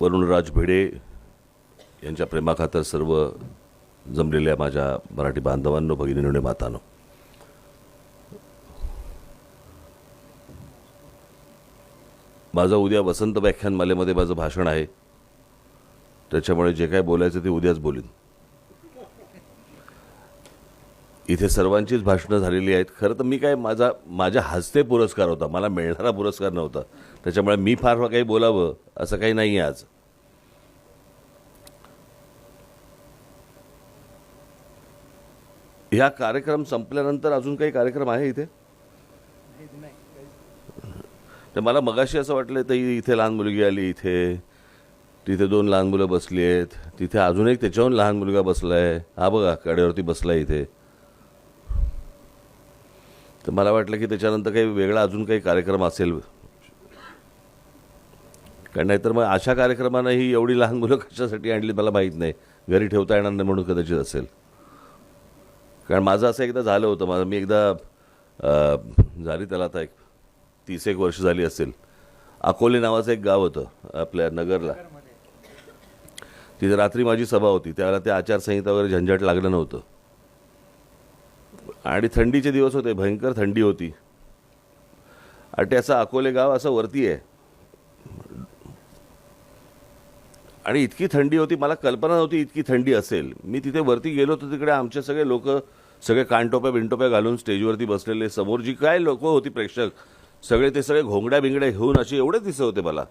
वरुणराज भिडे यांच्या प्रेमाखातर सर्व जमलेल्या माझ्या मराठी बांधवांनो, भगिनींनो आणि मातांनो, माझं उद्या वसंत व्याख्यानमालेमध्ये माझं भाषण आहे. त्याच्यामुळे जे काय बोलायचं ते उद्याच बोलीन. इथे सर्वांचीच भाषणं झालेली आहेत. खरं तर मी काय माझ्या हस्ते पुरस्कार होता, मला मिळणारा पुरस्कार नव्हता. त्याच्यामुळे मी फार काही बोलावं असं काही नाही आहे. आज ह्या कार्यक्रम संपल्यानंतर अजून काही कार्यक्रम आहे इथे? तर मला मगाशी असं वाटलं तर इथे लहान मुलगी आली, तिथे 2 लहान मुलं बसली आहेत, तिथे अजून एक त्याच्याहून लहान मुलगा बसलाय, हा बघा कडेवरती बसलाय इथे. तर मला वाटलं की त्याच्यानंतर काही वेगळा अजून काही कार्यक्रम असेल, कारण नाहीतर मग अशा कार्यक्रमांनाही एवढी लहान मुलं कशासाठी आणली मला माहीत नाही. घरी ठेवता येणार नाही म्हणून कदाचित असेल. कारण माझं असं एकदा झालं होतं. मी एकदा झाली त्याला आता 30 वर्ष झाली असेल. अकोले नावाचं एक गाव होतं आपल्या नगरला. तिथे रात्री माझी सभा होती. त्यावेळेला ते आचारसंहिता वगैरे झंझट लागलं नव्हतं आणि थंडीचे दिवस होते, भयंकर थंडी होती. आणि त्याचं अकोले गाव असं वरती आहे आणि इतकी थंडी होती, मला कल्पना नव्हती इतकी थंडी असेल. मी तिथे वरती गेलो तर तिकडे आमचे सगळे लोक सगळे कानटोप्या बिनटोप्या घालून स्टेजवरती बसलेले, समोर जी काय लोक होती प्रेक्षक सगळे, ते सगळे घोंगड्या बिंगड्या घेऊन असे एवढे दिसत होते मला.